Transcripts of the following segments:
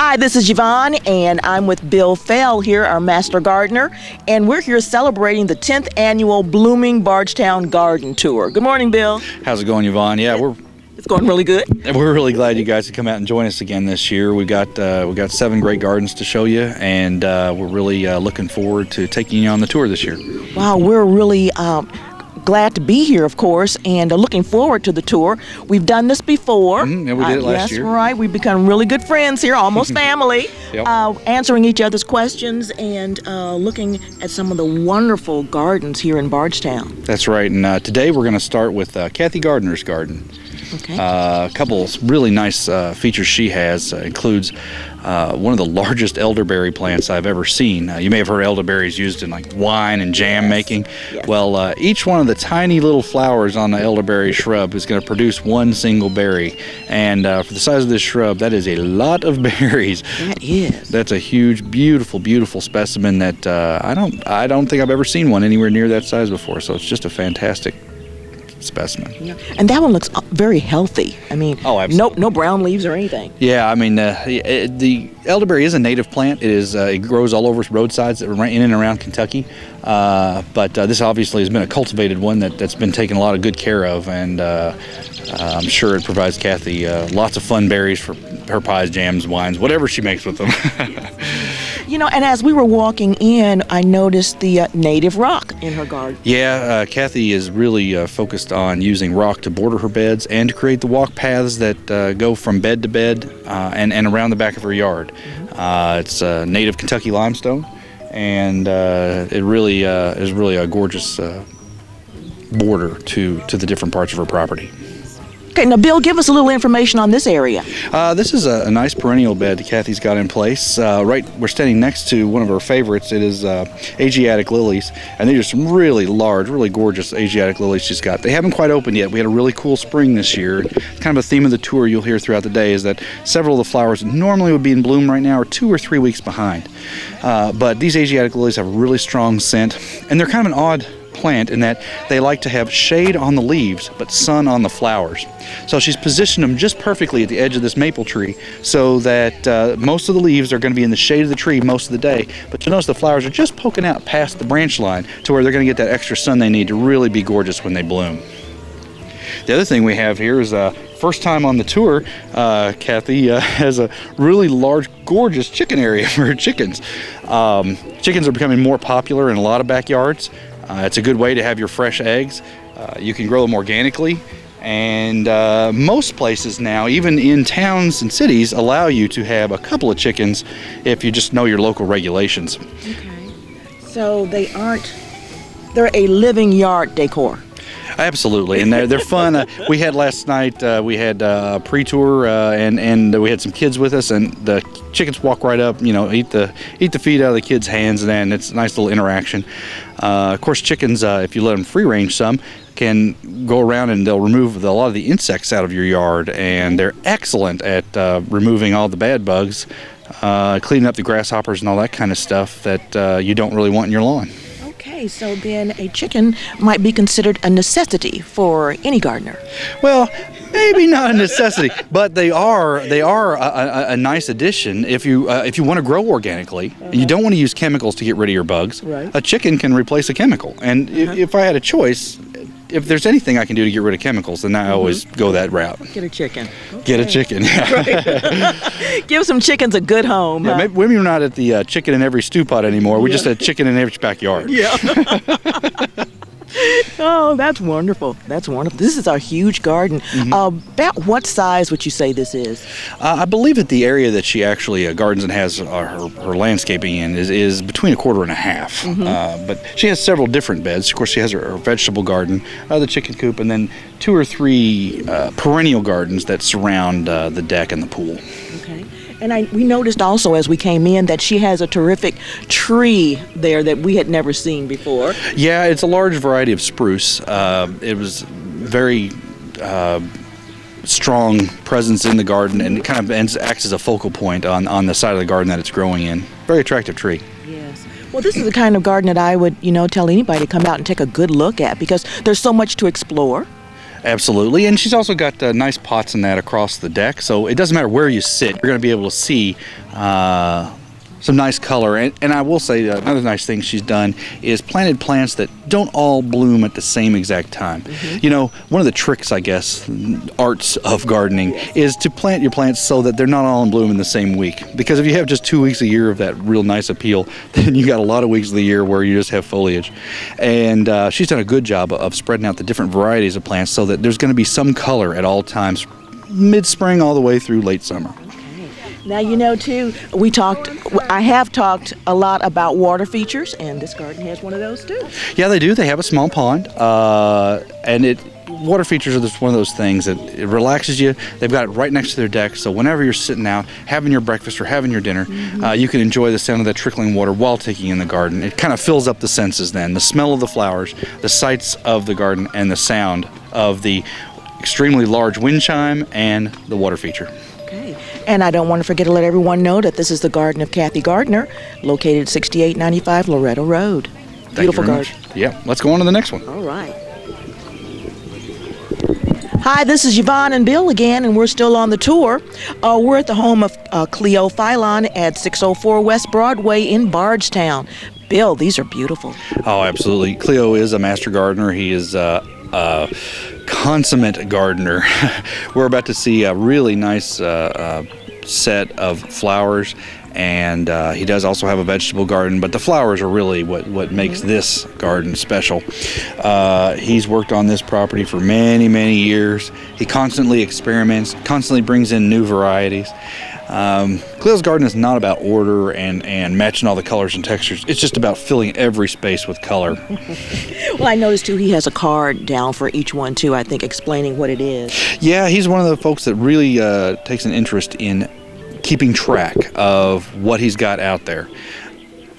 Hi, this is Yvonne, and I'm with Bill Fell here, our master gardener, and we're here celebrating the 10th annual Blooming Bardstown Garden Tour. Good morning, Bill. How's it going, Yvonne? Yeah, It's going really good. we're really glad you guys could come out and join us again this year. We got 7 great gardens to show you, and we're really looking forward to taking you on the tour this year. Wow, we're really glad to be here, of course, and looking forward to the tour. We've done this before. Yeah, we did it last year. That's right. We've become really good friends here, almost family, Yep. answering each other's questions and looking at some of the wonderful gardens here in Bardstown. That's right, and today we're going to start with Kathy Gardner's garden. Okay. A couple really nice features she has includes one of the largest elderberry plants I've ever seen. You may have heard elderberries used in like wine and jam making. Yes. Well, each one of the tiny little flowers on the elderberry shrub is going to produce one single berry, and for the size of this shrub, that is a lot of berries. That is. That's a huge, beautiful, beautiful specimen that I don't think I've ever seen one anywhere near that size before. So it's just a fantastic specimen. Yeah. And that one looks very healthy. I mean, Oh, absolutely. no brown leaves or anything. Yeah, I mean, the elderberry is a native plant. It grows all over roadsides in and around Kentucky. But this obviously has been a cultivated one that's been taken a lot of good care of, and I'm sure it provides Kathy lots of fun berries for her pies, jams, wines, whatever she makes with them. You know, and as we were walking in, I noticed the native rock in her garden. Yeah, Kathy is really focused on using rock to border her beds and to create the walk paths that go from bed to bed and around the back of her yard. It's native Kentucky limestone, and it really is really a gorgeous border to the different parts of her property. Okay, now Bill, give us a little information on this area. This is a nice perennial bed Kathy's got in place. We're standing next to one of her favorites. It is Asiatic lilies, and these are some really large, really gorgeous Asiatic lilies she's got. They haven't quite opened yet. We had a really cool spring this year. Kind of a theme of the tour you'll hear throughout the day is that several of the flowers that normally would be in bloom right now are 2 or 3 weeks behind. But these Asiatic lilies have a really strong scent, and they're kind of an odd plant in that they like to have shade on the leaves but sun on the flowers. So she's positioned them just perfectly at the edge of this maple tree so that most of the leaves are going to be in the shade of the tree most of the day, but you'll notice the flowers are just poking out past the branch line to where they're going to get that extra sun they need to really be gorgeous when they bloom. The other thing we have here is first time on the tour, Kathy has a really large, gorgeous chicken area for her chickens. Chickens are becoming more popular in a lot of backyards. It's a good way to have your fresh eggs. You can grow them organically, and most places now, even in towns and cities, allow you to have a couple of chickens if you just know your local regulations. Okay. So they're a living yard decor. Absolutely, and they're fun. We had last night, we had a pre-tour, and we had some kids with us, and the chickens walk right up, eat the feed out of the kids' hands, and it's a nice little interaction. Of course, chickens, if you let them free range some, can go around and they'll remove a lot of the insects out of your yard, and they're excellent at removing all the bad bugs, cleaning up the grasshoppers and all that kind of stuff that you don't really want in your lawn. Okay, so then a chicken might be considered a necessity for any gardener. Well, maybe not a necessity, but they are a nice addition if you want to grow organically. And you don't want to use chemicals to get rid of your bugs. Right. A chicken can replace a chemical, and if I had a choice, if there's anything I can do to get rid of chemicals, then I always go that route. Get a chicken. Get a chicken. Right. Give some chickens a good home. Yeah, maybe we're not at the chicken in every stew pot anymore. We just had chicken in every backyard. Yeah. Oh, that's wonderful. That's wonderful. This is a huge garden. About what size would you say this is? I believe that the area that she actually gardens and has her landscaping in is between 1.25 acres. But she has several different beds. Of course, she has her vegetable garden, the chicken coop, and then 2 or 3 perennial gardens that surround the deck and the pool. Okay. And we noticed also as we came in that she has a terrific tree there that we had never seen before. Yeah, it's a large variety of spruce. It was very strong presence in the garden, and it kind of acts as a focal point on the side of the garden that it's growing in. Very attractive tree. Yes. Well, this is the kind of garden that I would, tell anybody to come out and take a good look at because there's so much to explore. Absolutely, and she's also got nice pots and that across the deck, so it doesn't matter where you sit, you're going to be able to see some nice color. And I will say another nice thing she's done is planted plants that don't all bloom at the same exact time. You know, one of the tricks, I guess, arts of gardening is to plant your plants so that they're not all in bloom in the same week. Because if you have just 2 weeks a year of that real nice appeal, then you got a lot of weeks of the year where you just have foliage. And she's done a good job of spreading out the different varieties of plants so that there's going to be some color at all times, mid-spring all the way through late summer. Now, you know, too, I have talked a lot about water features, and this garden has one of those, too. Yeah, they do. They have a small pond, and water features are just one of those things that it relaxes you. They've got it right next to their deck, so whenever you're sitting out, having your breakfast or having your dinner, you can enjoy the sound of that trickling water while taking in the garden. It kind of fills up the senses then. The smell of the flowers, the sights of the garden, and the sound of the extremely large wind chime and the water feature. Okay. And I don't want to forget to let everyone know that this is the garden of Kathy Gardner, located at 6895 Loretto Road. Beautiful garden. Yeah, let's go on to the next one. All right. Hi, this is Yvonne and Bill again, and we're still on the tour. We're at the home of Cleo Philon at 604 West Broadway in Bardstown. Bill, these are beautiful. Oh, absolutely. Cleo is a master gardener. He is consummate gardener. We're about to see a really nice set of flowers, and he does also have a vegetable garden, but the flowers are really what makes this garden special. He's worked on this property for many years. He constantly experiments, constantly brings in new varieties. Cleo's garden is not about order and matching all the colors and textures. It's just about filling every space with color. Well, I noticed too he has a card down for each one too, I think, explaining what it is. Yeah, he's one of the folks that really takes an interest in keeping track of what he's got out there.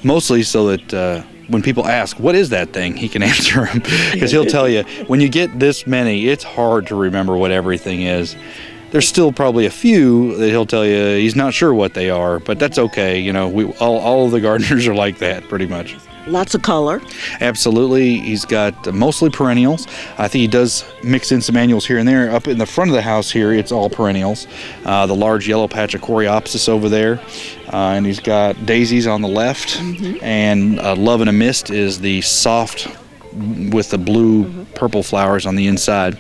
Mostly so that when people ask, what is that thing, he can answer them. Because he'll tell you, when you get this many, it's hard to remember what everything is. There's still probably a few that he'll tell you he's not sure what they are, but that's okay. You know, all of the gardeners are like that, pretty much. Lots of color. Absolutely. He's got mostly perennials. I think he does mix in some annuals here and there. Up in the front of the house here, it's all perennials. The large yellow patch of coreopsis over there. And he's got daisies on the left. And Love in a Mist is the soft with the blue purple flowers on the inside.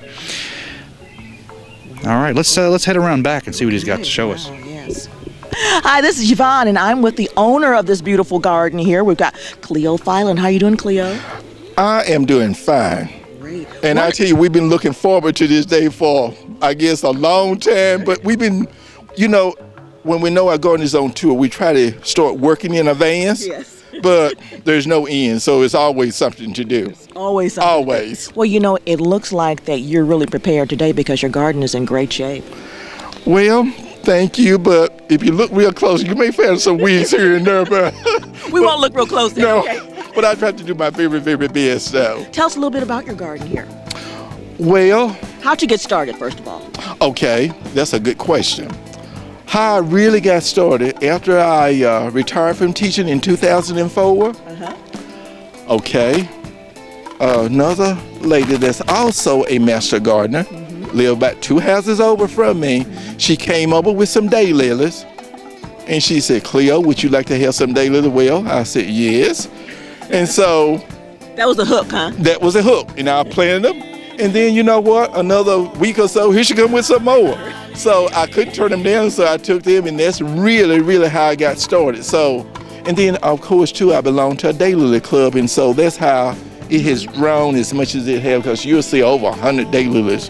All right, let's head around back and see what he's got to show us. Yes. Hi, this is Yvonne, and I'm with the owner of this beautiful garden here. We've got Cleo Philon. How are you doing, Cleo? I am doing fine. Great. And I tell you, we've been looking forward to this day for, I guess, a long time. But we've been, you know, when we know our garden is on tour, we try to start working in advance. Yes. But there's no end, so it's always something to do. Always something. Always. Well, you know, it looks like that you're really prepared today because your garden is in great shape. Well, thank you, but if you look real close, you may find some weeds here and there. But we won't look real close then, no, okay? But I try to do my very best. So. Tell us a little bit about your garden here. Well. How'd you get started, first of all? Okay, that's a good question. How I really got started after I retired from teaching in 2004. Okay. Another lady that's also a master gardener, lived about 2 houses over from me. She came over with some daylilies, and she said, "Cleo, would you like to have some daylilies?" Well, I said yes, and so that was the hook, huh? That was a hook, and I planted them. And then, you know what? Another week or so, here she come with some more. So I couldn't turn them down, so I took them, and that's really how I got started. So, and then, of course, too, I belong to a daylily club, and so that's how it has grown as much as it has, because you'll see over 100 daylilies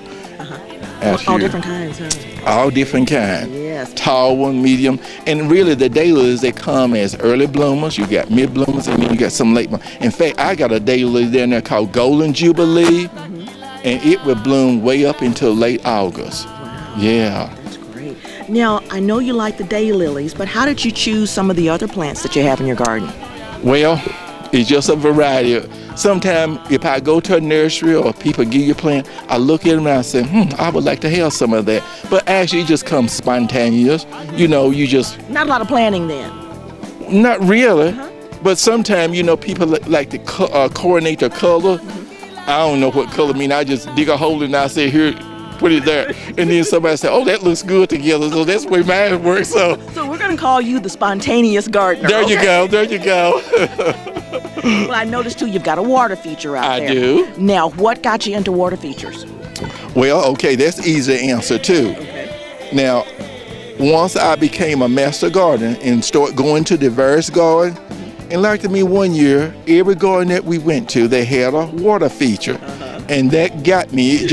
out here. All different kinds, huh? All different kinds. Yes. Tall one, medium, and really the daylilies, they come as early bloomers. You got mid bloomers, and then you got some late bloomers. In fact, I got a daylily down there called Golden Jubilee. And it will bloom way up until late August. Wow. Yeah. That's great. Now, I know you like the daylilies, but how did you choose some of the other plants that you have in your garden? Well, it's just a variety. Sometimes if I go to a nursery or people give you a plant, I look at them and I say, I would like to have some of that. But actually it just comes spontaneous. You know, you just... Not a lot of planning then? Not really. But sometimes, you know, people like to coordinate their color. I don't know what color mean. I just dig a hole and I say, here, put it there. And then somebody said, oh, that looks good together. So that's the way mine works. So we're going to call you the spontaneous gardener. There you go. There you go. Well, I noticed, too, you've got a water feature out there. I do. Now, what got you into water features? Well, okay, that's easy to answer, too. Okay. Now, once I became a master gardener and started going to the various gardens, and like to me one year, every garden that we went to, they had a water feature. And that got me,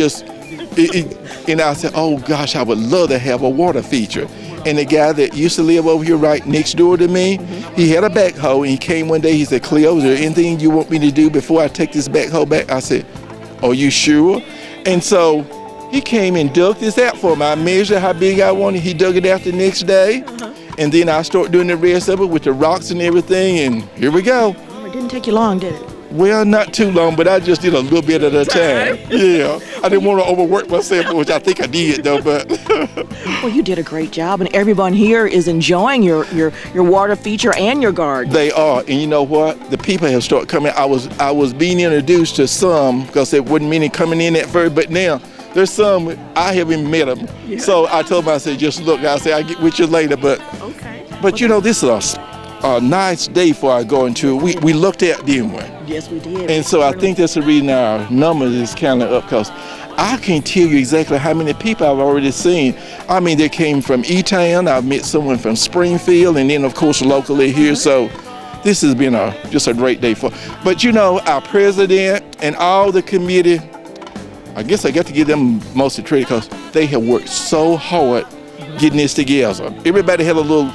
and I said, oh gosh, I would love to have a water feature. And the guy that used to live over here right next door to me, he had a backhoe, and he came one day, he said, Cleo, is there anything you want me to do before I take this backhoe back? I said, are you sure? And so he came and dug this out for me. I measured how big I wanted, he dug it out the next day. And then I started doing the rest of it with the rocks and everything, and here we go. Well, it didn't take you long, did it? Well, not too long, but I just did a little bit at a time. Yeah, I didn't want to overwork myself, which I think I did, though. But well, you did a great job, and everyone here is enjoying your water feature and your garden. They are, and you know what? The people have started coming. I was being introduced to some because there wasn't many coming in at first, but now there's some I haven't met them. Yeah. So I told them, I said, just look. I said, I'll get with you later, but. Okay. But you know, this is a nice day for our going to. We looked at them one. Yes, we did. And so I think that's the reason our numbers is kind of up, because I can't tell you exactly how many people I've already seen. I mean, they came from E-Town. I've met someone from Springfield, and then of course locally here. So this has been just a great day for. But you know, our president and all the committee, I guess I got to give them most of the credit because they have worked so hard getting this together. Everybody had a little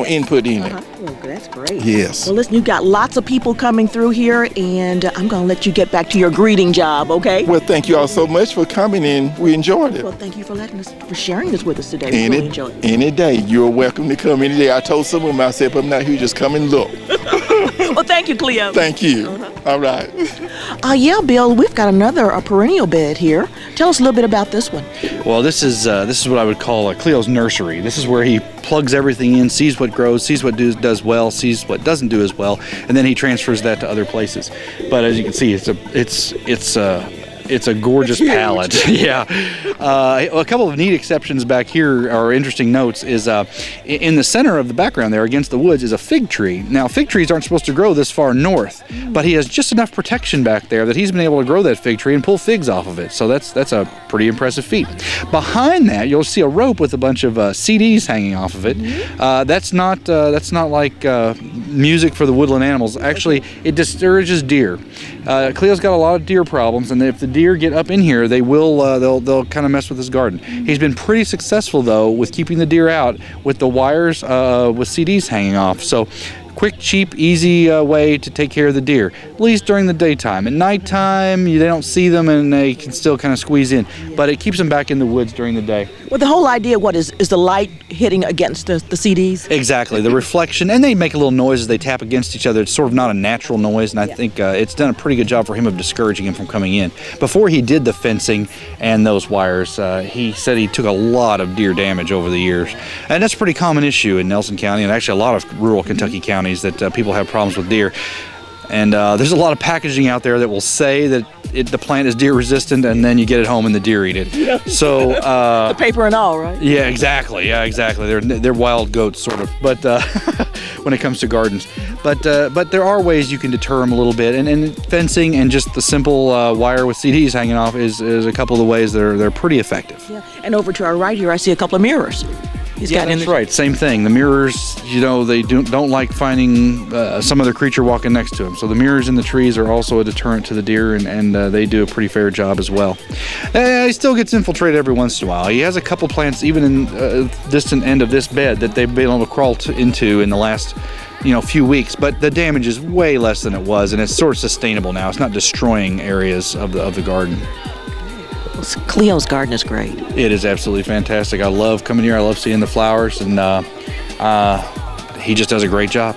input in it. Well, that's great. Yes. Well, listen, you've got lots of people coming through here, and I'm going to let you get back to your greeting job, okay? Well, thank you all so much for coming in. We enjoyed it. Well, thank you for sharing this with us today. We really enjoyed it. Any day. You're welcome to come any day. I told some of them, I said, if I'm not here, just come and look. Well, thank you, Cleo. Thank you. All right. Yeah, Bill, we've got another perennial bed here. Tell us a little bit about this one. Well, this is what I would call Cleo's nursery. This is where he plugs everything in, sees what grows, sees what does well, sees what doesn't do as well, and then he transfers that to other places. But as you can see, it's a gorgeous palette. Yeah. A couple of neat exceptions back here, or interesting notes, is in the center of the background there against the woods is a fig tree. Now, fig trees aren't supposed to grow this far north, but he has just enough protection back there that he's been able to grow that fig tree and pull figs off of it. So that's a pretty impressive feat. Behind that, you'll see a rope with a bunch of CDs hanging off of it. That's not like music for the woodland animals. Actually, it discourages deer. Cleo's got a lot of deer problems, and if the deer get up in here, they'll kind of mess with his garden. He's been pretty successful though with keeping the deer out with the wires with CDs hanging off. So quick, cheap, easy way to take care of the deer, at least during the daytime. At nighttime, they don't see them and they can still kind of squeeze in, but it keeps them back in the woods during the day. Well, the whole idea, is the light hitting against the CDs? Exactly, the reflection, and they make a little noise as they tap against each other. It's sort of not a natural noise, and I think it's done a pretty good job for him of discouraging him from coming in. Before he did the fencing and those wires, he said he took a lot of deer damage over the years, and that's a pretty common issue in Nelson County, and actually a lot of rural Kentucky counties, that people have problems with deer. And there's a lot of packaging out there that will say that the plant is deer resistant, and then you get it home and the deer eat it. Yeah. So the paper and all, right? Yeah, exactly. Yeah, exactly. They're wild goats, sort of. But when it comes to gardens, but there are ways you can deter them a little bit, and fencing and just the simple wire with CDs hanging off is a couple of the ways they're pretty effective. Yeah. And over to our right here, I see a couple of mirrors. That's right. Same thing. The mirrors, they don't like finding some other creature walking next to them. So the mirrors in the trees are also a deterrent to the deer, and they do a pretty fair job as well. He still gets infiltrated every once in a while. He has a couple plants, even in distant end of this bed, that they've been able to crawl into in the last few weeks, but the damage is way less than it was, and it's sort of sustainable now. It's not destroying areas of the garden. Cleo's garden is great. It is absolutely fantastic. I love coming here. I love seeing the flowers, and he just does a great job.